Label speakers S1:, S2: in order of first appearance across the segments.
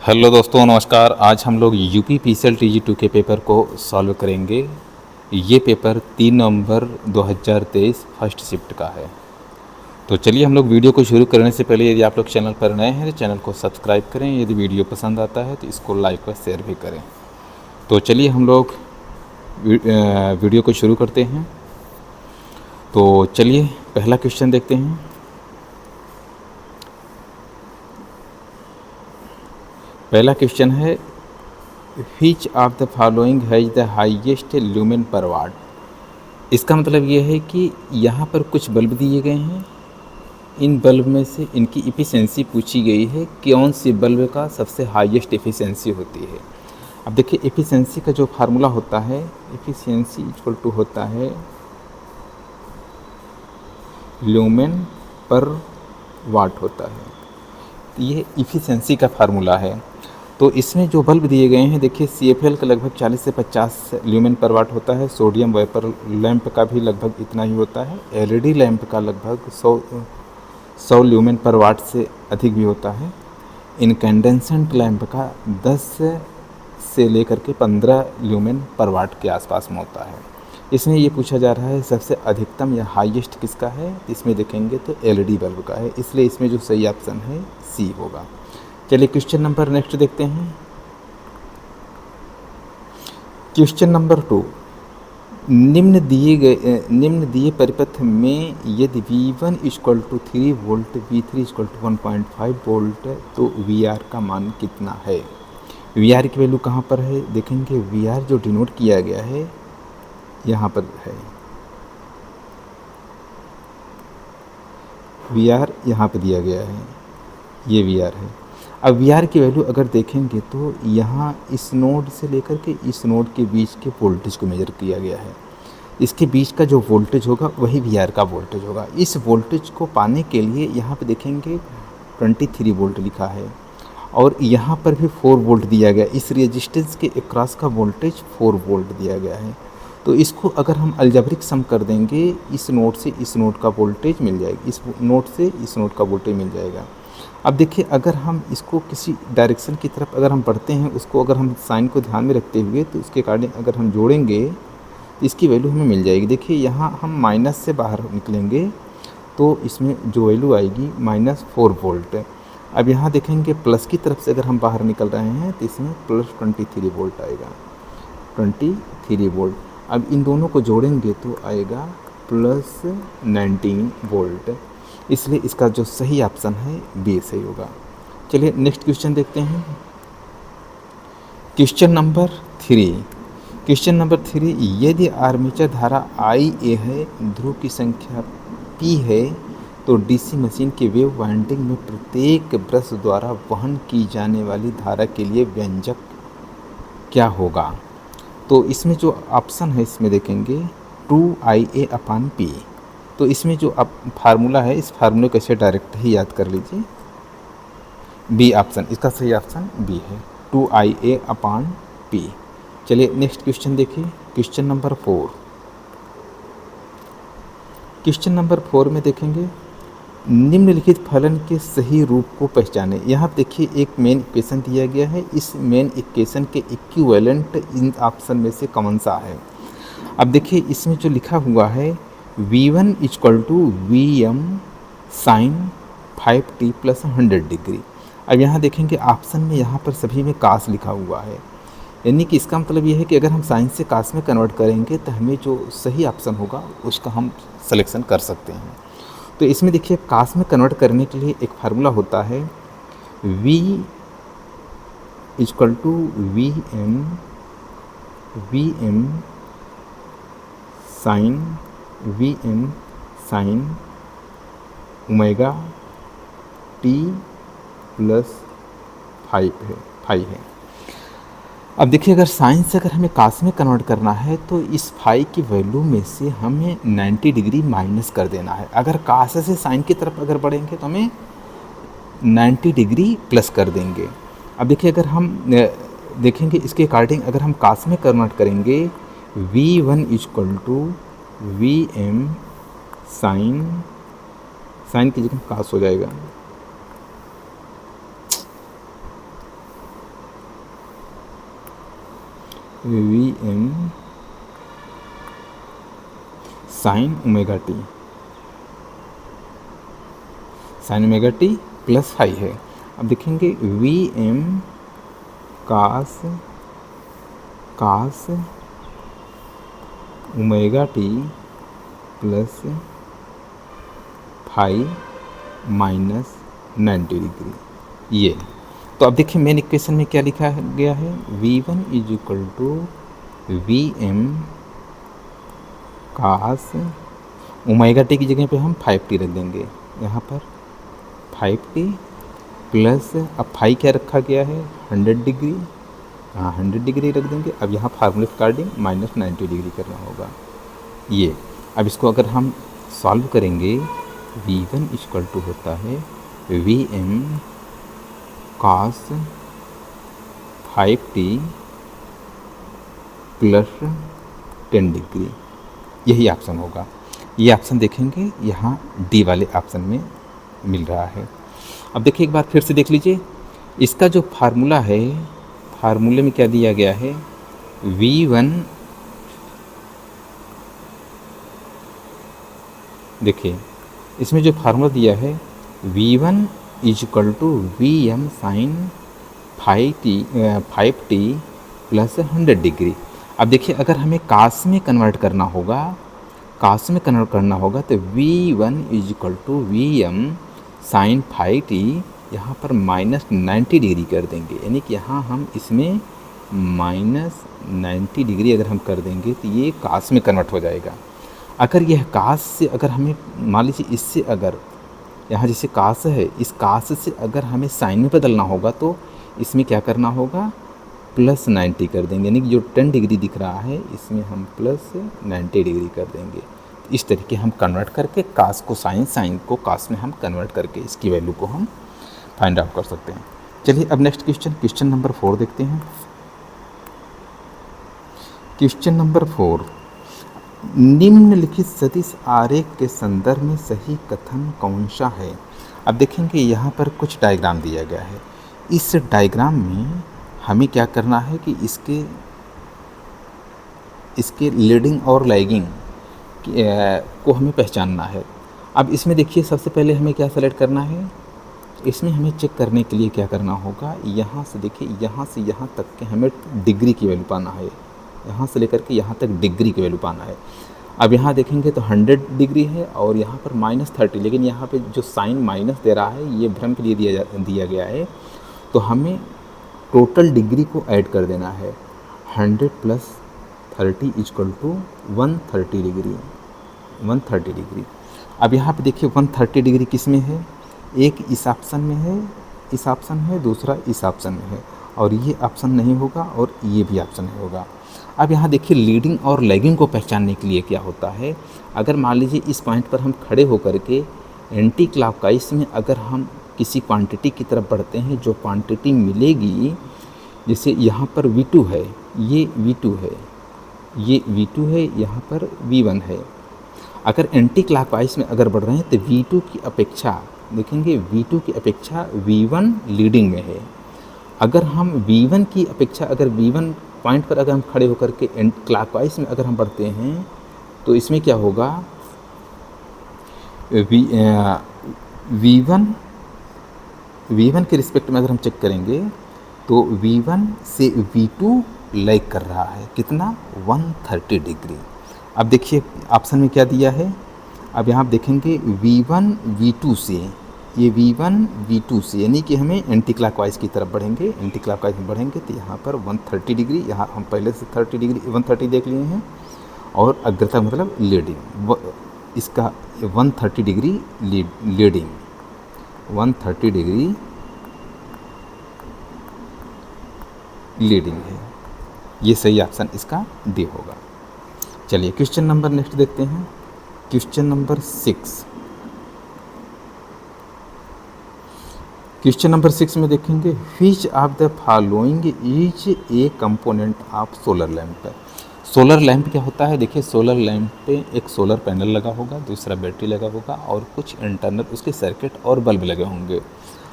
S1: Hello दोस्तों, नमस्कार। आज हम लोग यूपी पीसीएल टीजी 2 के पेपर को सॉल्व करेंगे। ये पेपर 3 नवंबर 2023 फर्स्ट शिफ्ट का है। तो चलिए हम लोग वीडियो को शुरू करने से पहले यदि आप लोग चैनल पर नए हैं तो चैनल को सब्सक्राइब करें। यदि वीडियो पसंद आता है तो इसको लाइक व शेयर भी करें। तो चलिए हम लोग वीडियो को शुरू करते हैं। तो चलिए पहला क्वेश्चन देखते हैं। पहला क्वेश्चन है, which of the following has the highest lumen per watt. इसका मतलब ये है कि यहाँ पर कुछ बल्ब दिए गए हैं, इन बल्ब में से इनकी इफ़िशेंसी पूछी गई है कि कौन सी बल्ब का सबसे हाईएस्ट इफ़िशेंसी होती है। अब देखिए इफ़िशेंसी का जो फार्मूला होता है, इफ़िशेंसी इक्वल टू होता है ल्यूमेन पर वाट होता है। ये इफ़िशेंसी का फार्मूला है। तो इसमें जो बल्ब दिए गए हैं, देखिए CFL का लगभग 40 से 50 ल्यूमेन पर वाट होता है। सोडियम वेपर लैंप का भी लगभग इतना ही होता है। LED लैंप का लगभग 100 ल्यूमेन पर वाट से अधिक भी होता है। इनकैंडेसेंट लैंप का 10 से लेकर के 15 ल्यूमेन पर वाट के आसपास में होता है। इसमें ये पूछा जा रहा है सबसे अधिकतम या हाईएस्ट किसका है। इसमें देखेंगे तो LED बल्ब का है, इसलिए इसमें जो सही ऑप्शन है C होगा। चलिए क्वेश्चन नंबर नेक्स्ट देखते हैं। क्वेश्चन नंबर 2, निम्न दिए परिपथ में यदि V1 equal to 3 volt, V3 equal to 1.5 volt, तो VR का मान कितना है। VR की वैल्यू कहाँ पर है, देखेंगे VR जो डिनोट किया गया है यहाँ पर है। VR यहाँ पर दिया गया है, ये VR है। अब VR की वैल्यू अगर देखेंगे तो यहाँ इस नोड से लेकर के इस नोड के बीच के वोल्टेज को मेजर किया गया है। इसके बीच का जो वोल्टेज होगा वही VR का वोल्टेज होगा। इस वोल्टेज को पाने के लिए यहाँ पे देखेंगे 23 वोल्ट लिखा है और यहाँ पर भी 4 वोल्ट दिया गया। इस रेजिस्टेंस के अक्रॉस का वोल्टेज 4 वोल्ट दिया गया है। तो इसको अगर हम अलजेब्रिक सम कर देंगे, इस नोड से इस नोड का वोल्टेज मिल जाएगी, इस नोड से इस नोड का वोल्टेज मिल जाएगा। अब देखिए अगर हम इसको किसी डायरेक्शन की तरफ अगर हम बढ़ते हैं, उसको अगर हम साइन को ध्यान में रखते हुए तो उसके अकॉर्डिंग अगर हम जोड़ेंगे तो इसकी वैल्यू हमें मिल जाएगी। देखिए यहाँ हम माइनस से बाहर निकलेंगे तो इसमें जो वैल्यू आएगी -4 वोल्ट। अब यहाँ देखेंगे प्लस की तरफ से अगर हम बाहर निकल रहे हैं तो इसमें +23 वोल्ट आएगा, 23 वोल्ट। अब इन दोनों को जोड़ेंगे तो आएगा +19 वोल्ट। इसलिए इसका जो सही ऑप्शन है बी सही होगा। चलिए नेक्स्ट क्वेश्चन देखते हैं। क्वेश्चन नंबर 3, यदि आर्मेचर धारा IA है, ध्रुव की संख्या P है, तो DC मशीन के वेव वाइंडिंग में प्रत्येक ब्रश द्वारा वहन की जाने वाली धारा के लिए व्यंजक क्या होगा। तो इसमें जो ऑप्शन है इसमें देखेंगे 2IA/P। तो इसमें जो अब फार्मूला है, इस फार्मूले को ऐसे डायरेक्ट ही याद कर लीजिए। बी ऑप्शन, इसका सही ऑप्शन बी है, 2IA/P। चलिए नेक्स्ट क्वेश्चन देखिए। क्वेश्चन नंबर 4 में देखेंगे निम्नलिखित फलन के सही रूप को पहचानें। यहाँ देखिए एक मेन इक्वेशन दिया गया है, इस मेन इक्वेशन के इक्विवेलेंट इन ऑप्शन में से कौन सा है। अब देखिए इसमें जो लिखा हुआ है V1 equal to VM sine 5t + 100 degree. अब यहाँ देखेंगे ऑप्शन में यहाँ पर सभी में कास लिखा हुआ है, यानी कि इसका मतलब ये है कि अगर हम साइन से कास में कन्वर्ट करेंगे तो हमें जो सही ऑप्शन होगा उसका हम सिलेक्शन कर सकते हैं। तो इसमें देखिए कास में कन्वर्ट करने के लिए एक फार्मूला होता है V equal to VM sine omega t + 5 है। अब देखिए अगर साइन से अगर हमें कास में कन्वर्ट करना है तो इस फाई की वैल्यू में से हमें 90 डिग्री माइनस कर देना है। अगर कास से साइन की तरफ अगर बढ़ेंगे तो हमें 90 डिग्री प्लस कर देंगे। अब देखिए अगर हम देखेंगे इसके अकॉर्डिंग अगर हम कास में कन्वर्ट करेंगे V1 equal to VM sign की जगह कास हो जाएगा, V M sine omega T, sine omega T plus phi है। अब देखेंगे V M cos omega T plus phi minus 90 degree. ये तो अब देखिए मेन इक्वेशन में क्या लिखा गया है, V1 is equal to V M cos omega T की जगह पे हम 5t रख देंगे यहाँ पर 5t प्लस, अब फाई क्या रखा गया है 100 डिग्री, हाँ 100 डिग्री रख देंगे। अब यहाँ फार्मूले अकॉर्डिंग माइनस 90 डिग्री करना होगा ये। अब इसको अगर हम सॉल्व करेंगे V1 इक्वल टू होता है we M cos 5t plus 10 degree, यही ऑप्शन होगा। ये ऑप्शन देखेंगे यहाँ डी वाले ऑप्शन में मिल रहा है। अब देखिए एक बार फिर से देख लीजिए, इसका जो फार्मूला है, फार्मूले में क्या दिया गया है V1, देखिए इसमें जो फार्मूला दिया है V1 is equal to V M sine 5t plus 100 degree. अब देखिए अगर हमें कास में कन्वर्ट करना होगा, कास में कन्वर्ट करना होगा तो V1 is equal to V M sine 5t यहाँ पर माइनस 90 डिग्री कर देंगे, यानी कि यहाँ हम इसमें माइनस 90 डिग्री अगर हम कर देंगे तो ये कास में कन्वर्ट हो जाएगा। अगर यह कास से अगर हमें मान लीजिए इससे अगर यहाँ जैसे कास है, इस कास से अगर हमें साइन में बदलना होगा तो इसमें क्या करना होगा प्लस 90 कर देंगे, यानी कि जो 10 डिग्री दिख रहा है इसमें हम प्लस 90 डिग्री कर देंगे। इस तरीके हम कन्वर्ट करके कास को साइन, साइन को कास में हम कन्वर्ट करके इसकी वैल्यू को हम फाइंड आउट कर सकते हैं। चलिए अब नेक्स्ट क्वेश्चन नंबर 4 देखते हैं। क्वेश्चन नंबर 4, निम्नलिखित सदिश आरेख के संदर्भ में सही कथन कौन सा है। अब देखेंगे यहाँ पर कुछ डायग्राम दिया गया है। इस डायग्राम में हमें क्या करना है कि इसके लीडिंग और लैगिंग को हमें पहचानना है। अब इसमें देखिए सबसे पहले हमें क्या सेलेक्ट करना है, इसमें हमें चेक करने के लिए क्या करना होगा, यहाँ से देखिए यहाँ से यहाँ तक के हमें डिग्री की वैल्यू पाना है, यहाँ से लेकर के यहाँ तक डिग्री की वैल्यू पाना है। अब यहाँ देखेंगे तो 100 डिग्री है और यहाँ पर -30, लेकिन यहाँ पे जो साइन माइनस दे रहा है ये भ्रम के लिए दिया गया है, तो हमें टोटल डिग्री को ऐड कर देना है। 100 plus 30 equal to 130 degree, 130 degree. अब यहाँ पे देखिए 130 डिग्री किस में है, एक इस ऑप्शन में है, इस ऑप्शन है, दूसरा इस ऑप्शन में है, और ये ऑप्शन नहीं होगा और ये भी ऑप्शन नहीं होगा। अब यहाँ देखिए लीडिंग और लैगिंग को पहचानने के लिए क्या होता है, अगर मान लीजिए इस पॉइंट पर हम खड़े होकर के एंटी क्लॉकवाइज में अगर हम किसी क्वांटिटी की तरफ बढ़ते हैं, जो क्वांटिटी मिलेगी, जैसे यहाँ पर V2 है, ये V2 है, ये V2 है, यहाँ पर V1 है। अगर एंटी क्लॉकवाइज में अगर बढ़ रहे हैं तो V2 की अपेक्षा देखेंगे, V2 की अपेक्षा V1 लीडिंग में है। अगर हम V1 की अपेक्षा अगर V1 पॉइंट पर अगर हम खड़े होकर के एंटी क्लॉकवाइज में अगर हम बढ़ते हैं तो इसमें क्या होगा, V1 के रिस्पेक्ट में अगर हम चेक करेंगे तो V1 से V2 लैग कर रहा है, कितना 130 डिग्री। अब देखिए ऑप्शन में क्या दिया है, अब यहाँ आप देखेंगे V1 V2 से, ये V1 V2 से, यानी कि हमें एंटी क्लॉकवाइज की तरफ बढ़ेंगे, एंटी क्लॉकवाइज में बढ़ेंगे तो यहाँ पर 130 डिग्री, यहाँ हम पहले से 30 डिग्री 130 देख लिए हैं, और अग्रता मतलब लीडिंग, इसका 130 डिग्री लीडिंग, 130 डिग्री लीडिंग है। ये सही ऑप्शन इसका डी होगा। चलिए क्वेश्चन नंबर नेक्स्ट देखते हैं। क्वेश्चन नंबर 6, क्वेश्चन नंबर 6 में देखेंगे which of the following is a component of solar lamp. Solar lamp क्या होता है, देखिए सोलर लैंप पे एक सोलर पैनल लगा होगा, दूसरा बैटरी लगा होगा और कुछ इंटरनल उसके सर्किट और बल्ब लगे होंगे।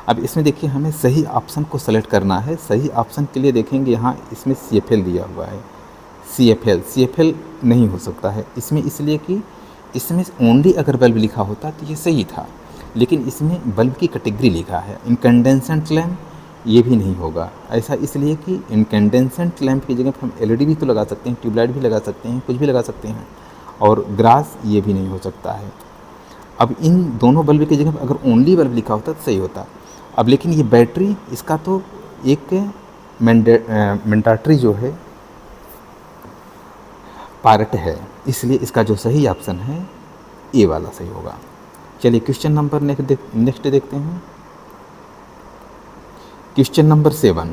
S1: अब इसमें देखिए हमें सही ऑप्शन को सेलेक्ट करना है। सही ऑप्शन के लिए देखेंगे यहाँ इसमें CFL दिया हुआ है, CFL नहीं हो सकता है इसमें, इसलिए कि इसमें ओनली अगर बल्ब लिखा होता तो ये सही था, लेकिन इसमें बल्ब की कैटेगरी लिखा है। इनकैंडेसेंट लैम्प ये भी नहीं होगा, ऐसा इसलिए कि इनकैंडेसेंट लैम्प की जगह पर हम LED भी तो लगा सकते हैं, ट्यूबलाइट भी लगा सकते हैं, कुछ भी लगा सकते हैं, और ग्रास ये भी नहीं हो सकता है। अब इन दोनों बल्ब की जगह पर अगर ओनली बल्ब लिखा होता तो सही होता। अब लेकिन ये बैटरी इसका तो एक मैंडेटरी जो है पार्ट है, इसलिए इसका जो सही ऑप्शन है ए वाला सही होगा। चलिए क्वेश्चन नंबर नेक्स्ट देखते हैं। Question number 7।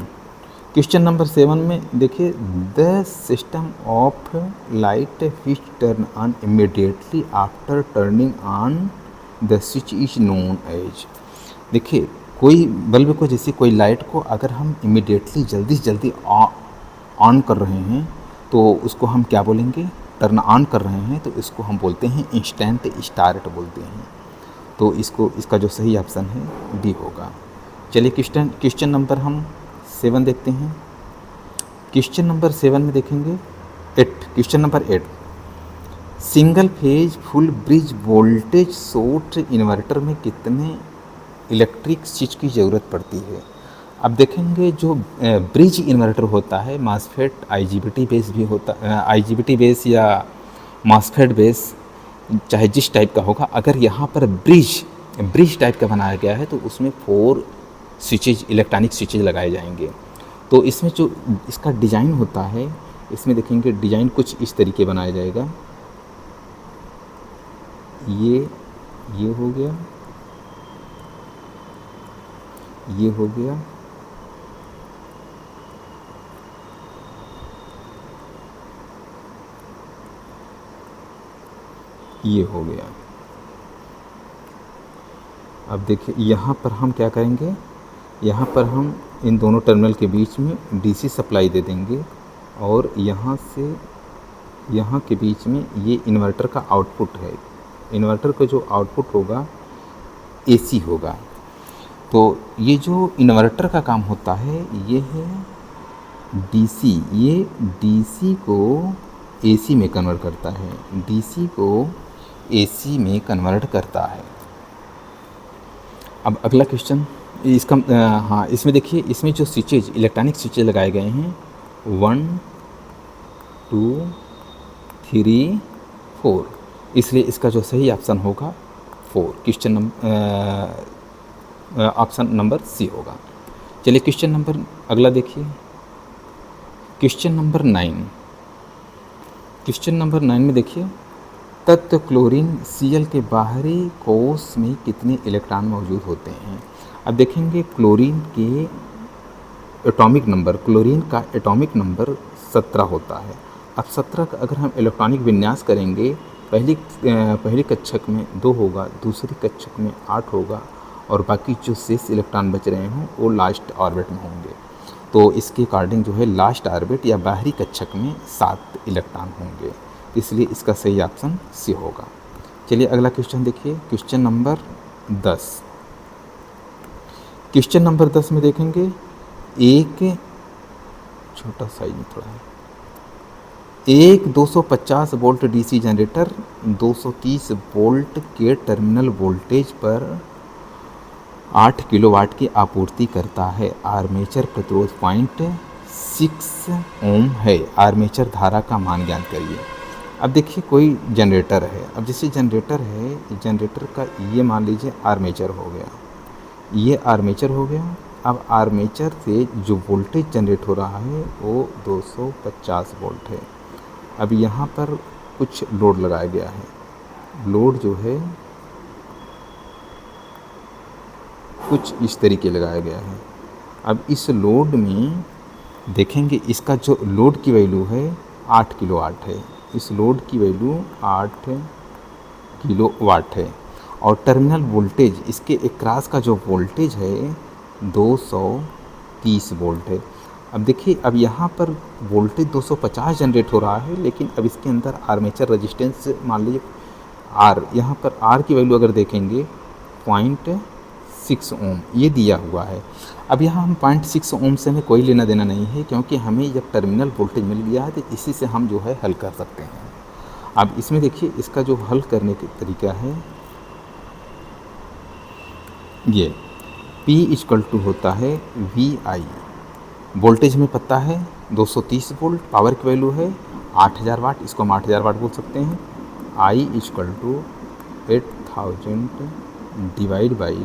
S1: क्वेश्चन नंबर 7 में देखिए, the system of light which turn on immediately after turning on the switch is known as. देखिए कोई बल्ब को, जैसे कोई लाइट को अगर हम इमीडिएटली जल्दी से जल्दी ऑन कर रहे हैं तो उसको हम क्या बोलेंगे, टर्न ऑन कर रहे हैं तो इसको हम बोलते हैं इंस्टेंट स्टार्ट बोलते हैं। तो इसका जो सही ऑप्शन है डी होगा। चलिए क्वेश्चन नंबर हम 7 देखते हैं। क्वेश्चन नंबर 7 में देखेंगे 8। Question number 8, single phase full bridge voltage source inverter में कितने इलेक्ट्रिक स्विच की ज़रूरत पड़ती है। अब देखेंगे जो ब्रिज इन्वर्टर होता है, मॉसफेट IGBT बेस भी होता, IGBT बेस या मॉसफेट बेस चाहे जिस टाइप का होगा, अगर यहाँ पर ब्रिज टाइप का बनाया गया है तो उसमें 4 स्विचेज, इलेक्ट्रॉनिक स्विचेज लगाए जाएंगे। तो इसमें जो इसका डिज़ाइन होता है, इसमें देखेंगे डिज़ाइन कुछ इस तरीके बनाया जाएगा। ये हो गया, ये हो गया, ये हो गया। अब देखिए यहाँ पर हम क्या करेंगे, यहाँ पर हम इन दोनों टर्मिनल के बीच में DC सप्लाई दे देंगे और यहाँ से यहाँ के बीच में ये इन्वर्टर का आउटपुट है। इन्वर्टर का जो आउटपुट होगा AC होगा। तो ये जो इन्वर्टर का काम होता है ये है DC, ये DC को AC में कन्वर्ट करता है, DC को AC में कन्वर्ट करता है। अब अगला क्वेश्चन इसका, हाँ इसमें देखिए, इसमें जो स्विचेज, इलेक्ट्रॉनिक स्विचेज लगाए गए हैं 1 2 3 4, इसलिए इसका जो सही ऑप्शन होगा 4, क्वेश्चन ऑप्शन नंबर सी होगा। चलिए क्वेश्चन नंबर अगला देखिए, क्वेश्चन नंबर 9। क्वेश्चन नंबर 9 में देखिए, तत्व क्लोरीन Cl के बाहरी कोश में कितने इलेक्ट्रॉन मौजूद होते हैं। अब देखेंगे क्लोरीन के एटॉमिक नंबर, क्लोरीन का एटॉमिक नंबर 17 होता है। अब 17 का अगर हम इलेक्ट्रॉनिक विन्यास करेंगे, पहली कक्षक में 2 होगा, दूसरी कक्षक में 8 होगा और बाकी जो शेष इलेक्ट्रॉन बच रहे हों वो लास्ट ऑर्बिट में होंगे। तो इसके अकॉर्डिंग जो है लास्ट ऑर्बिट या बाहरी कक्षक में 7 इलेक्ट्रॉन होंगे, इसलिए इसका सही ऑप्शन सी होगा। चलिए अगला क्वेश्चन देखिए, क्वेश्चन नंबर 10। क्वेश्चन नंबर 10 में देखेंगे, एक छोटा साइज में थोड़ा है, एक 250 वोल्ट DC जनरेटर 230 वोल्ट के टर्मिनल वोल्टेज पर 8 किलोवाट की आपूर्ति करता है। आर्मेचर प्रतिरोध 0.6 ओम है। आर्मेचर धारा का मान ज्ञात करिए। अब देखिए कोई जनरेटर है, अब जैसे जनरेटर है, जनरेटर का ये मान लीजिए आर्मेचर हो गया, ये आर्मेचर हो गया। अब आर्मेचर से जो वोल्टेज जनरेट हो रहा है वो 250 वोल्ट है। अब यहाँ पर कुछ लोड लगाया गया है, लोड जो है कुछ इस तरीके लगाया गया है। अब इस लोड में देखेंगे इसका जो लोड की वैल्यू है 8 किलोवाट है, इस लोड की वैल्यू 8 किलोवाट है और टर्मिनल वोल्टेज इसके अक्रॉस का जो वोल्टेज है 230 वोल्ट है। अब देखिए अब यहाँ पर वोल्टेज 250 जनरेट हो रहा है, लेकिन अब इसके अंदर आर्मेचर रेजिस्टेंस मान लीजिए R, यहाँ पर R की वैल्यू अगर देखेंगे 0.6 0.6 ओम ये दिया हुआ है। अब यहाँ हम 0.6 ओम से हमें कोई लेना देना नहीं है, क्योंकि हमें जब टर्मिनल वोल्टेज मिल गया है तो इसी से हम जो है हल कर सकते हैं। अब इसमें देखिए इसका जो हल करने का तरीका है, ये P इक्वल टू होता है VI, वोल्टेज में पता है 230 वोल्ट, पावर की वैल्यू है 8000 वाट, इसको हम 8000 वाट बोल सकते हैं। I equal to 8000 divide by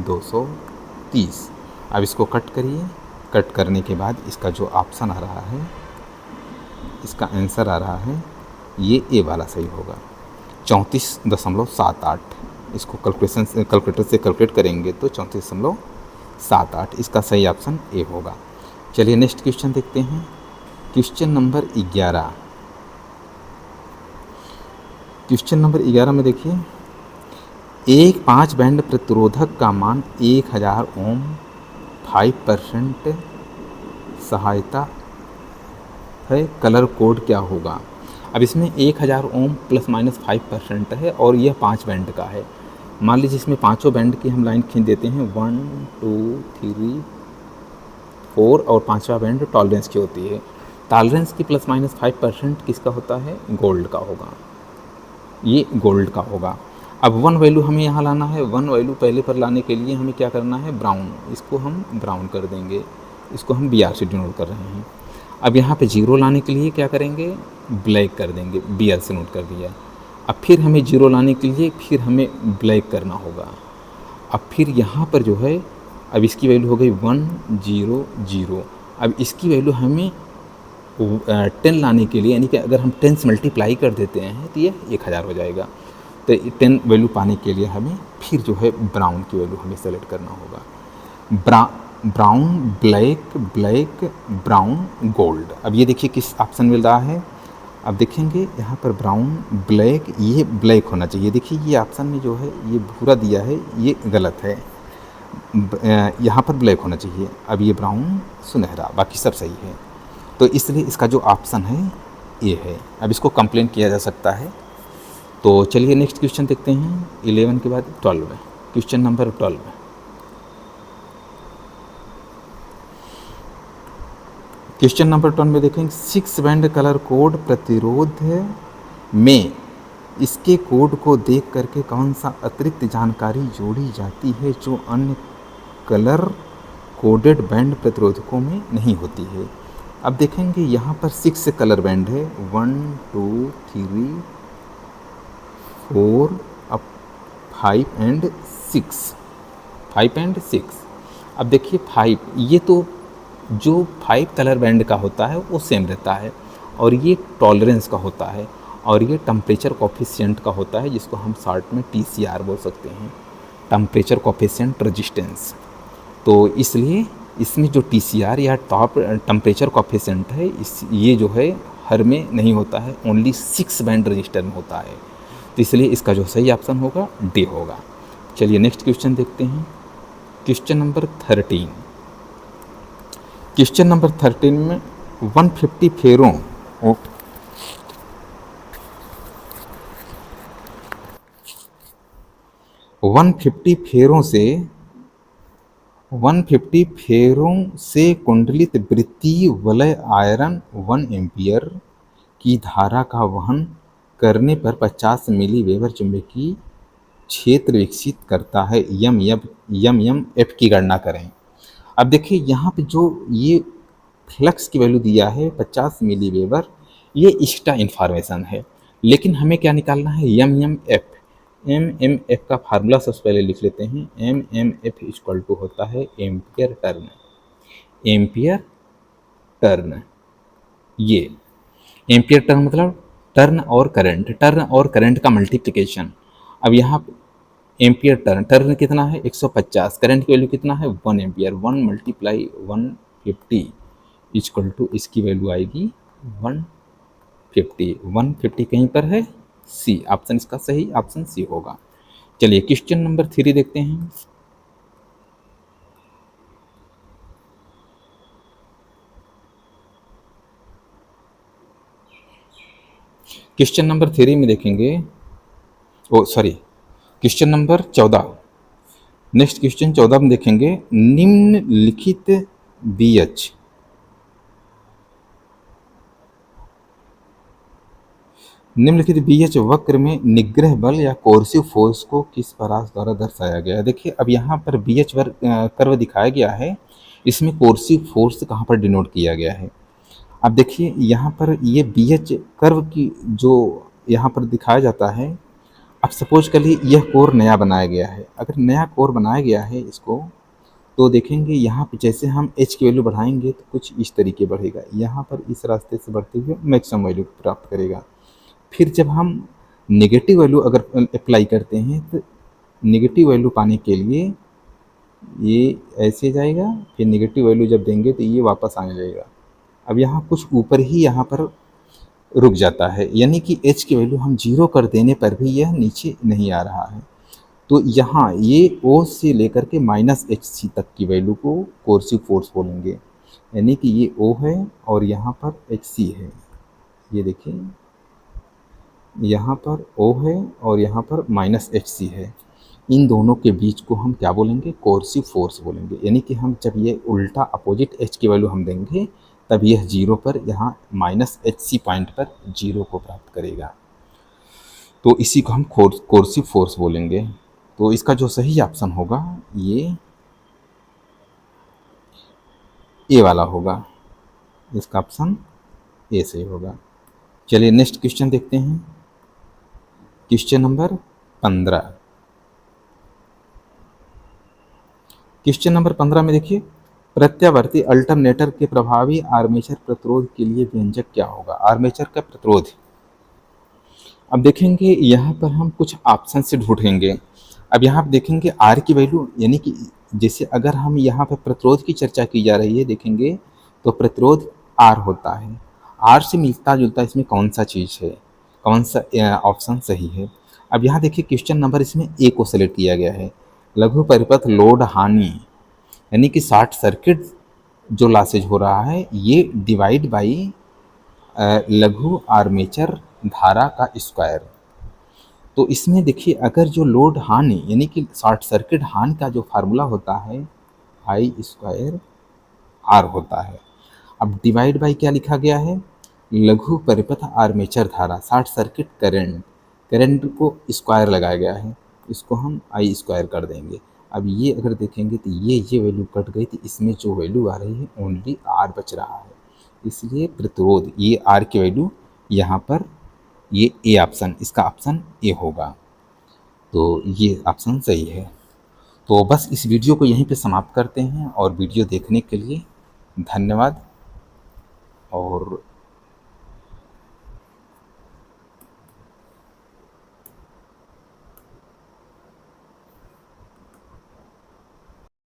S1: 230। अब इसको कट करिए, कट करने के बाद इसका जो ऑप्शन आ रहा है, इसका आंसर आ रहा है ये ए वाला सही होगा, 34.78। इसको कैलकुलेटर से कैलकुलेट करेंगे तो 34.78, इसका सही ऑप्शन ए होगा। चलिए नेक्स्ट क्वेश्चन देखते हैं। Question number 11। क्वेश्चन नंबर 11 में देखिए, एक 5 बैंड प्रतिरोधक का मान 1000 ओम 5% सहायता है, कलर कोड क्या होगा। अब इसमें 1000 ओम प्लस माइनस 5% है और यह 5 बैंड का है। मान लीजिए इसमें पाँचों बैंड की हम लाइन खींच देते हैं, 1 2 3 4, और पाँचवा बैंड टॉलरेंस की होती है। टॉलरेंस की प्लस माइनस 5% किसका होता है, गोल्ड का होगा, ये गोल्ड का होगा। अब 1 वैल्यू हमें यहाँ लाना है। 1 वैल्यू पहले पर लाने के लिए हमें क्या करना है, ब्राउन, इसको हम ब्राउन कर देंगे, इसको हम BR से डिनोट कर रहे हैं। अब यहाँ पे 0 लाने के लिए क्या करेंगे, ब्लैक कर देंगे, BR से नोट कर दिया। अब फिर हमें 0 लाने के लिए फिर हमें ब्लैक करना होगा। अब फिर यहाँ पर जो है, अब इसकी वैल्यू हो गई 1 0 0। अब इसकी वैल्यू हमें 10 लाने के लिए, यानी कि अगर हम 10 से मल्टीप्लाई कर देते हैं तो ये 1000 हो जाएगा। तो 10 वैल्यू पाने के लिए हमें फिर जो है ब्राउन की वैल्यू हमें सेलेक्ट करना होगा। Brown, black, black, brown, gold. अब ये देखिए किस ऑप्शन मिल रहा है। अब देखेंगे यहाँ पर ब्राउन, ब्लैक, ये ब्लैक होना चाहिए। देखिए ये ऑप्शन में जो है ये भूरा दिया है, ये गलत है, यहाँ पर ब्लैक होना चाहिए। अब ये ब्राउन, सुनहरा, बाकी सब सही है। तो इसलिए इसका जो ऑप्शन है ये है। अब इसको कंप्लेन किया जा सकता है। तो चलिए नेक्स्ट क्वेश्चन देखते हैं। 11 के बाद 12, क्वेश्चन नंबर 12। क्वेश्चन नंबर 12 में देखेंगे, 6 बैंड कलर कोड प्रतिरोध में इसके कोड को देख करके कौन सा अतिरिक्त जानकारी जोड़ी जाती है जो अन्य कलर कोडेड बैंड प्रतिरोधकों में नहीं होती है। अब देखेंगे यहाँ पर 6 कलर बैंड है, 1 2 3 4, अब 5 एंड 6। अब देखिए 5, ये तो जो 5 कलर बैंड का होता है वो सेम रहता है, और ये टॉलरेंस का होता है, और ये टेम्परेचर कोफिशिएंट का होता है, जिसको हम शॉर्ट में TCR बोल सकते हैं, टेम्परेचर कोफिशिएंट रेजिस्टेंस। तो इसलिए इसमें जो TCR या टॉप टेम्परेचर कोफिशिएंट है, ये जो है हर में नहीं होता है, ओनली 6 बैंड रजिस्टर में होता है। तो इसलिए इसका जो सही ऑप्शन होगा D होगा। चलिए नेक्स्ट क्वेश्चन देखते हैं। Question number 13। क्वेश्चन नंबर 13 में 150 फेरों 150 फेरों से कुंडलित वृत्तीय वलय आयरन 1 एम्पियर की धारा का वहन करने पर 50 मिली वेबर चुंबकीय क्षेत्र विकसित करता है। यम एफ की गणना करें। अब देखिए यहाँ पे जो ये फ्लक्स की वैल्यू दिया है 50 मिली वेबर, ये एक्स्ट्रा इन्फॉर्मेशन है, लेकिन हमें क्या निकालना है, एम एफ का फार्मूला सबसे पहले लिख लेते हैं। एम एफ इक्वल टू होता है एम्पियर टर्न। ये एम्पियर टर्न मतलब टर्न और करंट का मल्टीप्लिकेशन। अब यहाँ एम्पियर टर्न कितना है, 150, करंट की वैल्यू कितना है, 1 एम्पियर, 1 मल्टीप्लाई 150 इक्वल टू, इसकी वैल्यू आएगी 150 कहीं पर है सी, ऑप्शन इसका सही ऑप्शन सी होगा। चलिए क्वेश्चन नंबर 3 देखते हैं। क्वेश्चन नंबर 3 में देखेंगे, क्वेश्चन नंबर 14। नेक्स्ट क्वेश्चन 14 में देखेंगे, निम्नलिखित बी एच निम्नलिखित बीएच वक्र में निग्रह बल या कोर्सिव फोर्स को किस परास द्वारा दर्शाया गया है। देखिए अब यहाँ पर बीएच कर्व दिखाया गया है, इसमें कोर्सिव फोर्स कहाँ पर डिनोट किया गया है। अब देखिए यहाँ पर ये बीएच कर्व की जो यहाँ पर दिखाया जाता है, अब सपोज करिए यह कोर नया बनाया गया है, अगर नया कोर बनाया गया है इसको, तो देखेंगे यहाँ पे जैसे हम एच की वैल्यू बढ़ाएंगे तो कुछ इस तरीके बढ़ेगा, यहाँ पर इस रास्ते से बढ़ते हुए मैक्सिमम वैल्यू प्राप्त करेगा। फिर जब हम नेगेटिव वैल्यू अगर अप्लाई करते हैं तो नेगेटिव वैल्यू पाने के लिए ये ऐसे जाएगा, फिर नेगेटिव वैल्यू जब देंगे तो ये वापस आने लगेगा। अब यहाँ कुछ ऊपर ही यहाँ पर रुक जाता है, यानी कि एच की वैल्यू हम 0 कर देने पर भी यह नीचे नहीं आ रहा है। तो यहाँ ये ओ से लेकर के -HC तक की वैल्यू को कोर्सिव फोर्स बोलेंगे, यानी कि ये ओ है और यहाँ पर HC है। ये देखिए यहाँ पर O है और यहाँ पर -HC है, इन दोनों के बीच को हम क्या बोलेंगे, कोर्सिव फोर्स बोलेंगे। यानी कि हम जब ये उल्टा अपोजिट H की वैल्यू हम देंगे तब यह 0 पर यहाँ -HC पॉइंट पर 0 को प्राप्त करेगा, तो इसी को हम कोर्सिव फोर्स बोलेंगे। तो इसका जो सही ऑप्शन होगा ये ए वाला होगा, इसका ऑप्शन ए सही होगा। चलिए नेक्स्ट क्वेश्चन देखते हैं, क्वेश्चन नंबर 15। क्वेश्चन नंबर 15 में देखिए, प्रत्यावर्ती अल्टरनेटर के प्रभावी आर्मेचर प्रतिरोध के लिए व्यंजक क्या होगा। आर्मेचर का प्रतिरोध, अब देखेंगे यहाँ पर हम कुछ ऑप्शन से ढूंढेंगे। अब यहाँ पर देखेंगे आर की वैल्यू, यानी कि जैसे अगर हम यहाँ पर प्रतिरोध की चर्चा की जा रही है देखेंगे तो प्रतिरोध आर होता है, आर से मिलता जुलता इसमें कौन सा चीज़ है, कौन सा ऑप्शन सही है। अब यहाँ देखिए क्वेश्चन नंबर इसमें ए को सेलेक्ट किया गया है, लघु परिपथ लोड हानि, यानी कि शॉर्ट सर्किट जो लॉसेज हो रहा है ये डिवाइड बाई लघु आर्मेचर धारा का स्क्वायर। तो इसमें देखिए अगर जो लोड हानि यानी कि शॉर्ट सर्किट हानि का जो फार्मूला होता है आई स्क्वायर आर होता है। अब डिवाइड बाई क्या लिखा गया है, लघु परिपथ आर्मेचर धारा, शॉर्ट सर्किट करंट, करंट को स्क्वायर लगाया गया है, इसको हम आई स्क्वायर कर देंगे। अब ये अगर देखेंगे तो ये वैल्यू कट गई, तो इसमें जो वैल्यू आ रही है ओनली आर बच रहा है, इसलिए प्रतिरोध ये आर की वैल्यू यहाँ पर ये ए ऑप्शन, इसका ऑप्शन ए होगा, तो ये ऑप्शन सही है। तो बस इस वीडियो को यहीं पे समाप्त करते हैं और वीडियो देखने के लिए धन्यवाद। और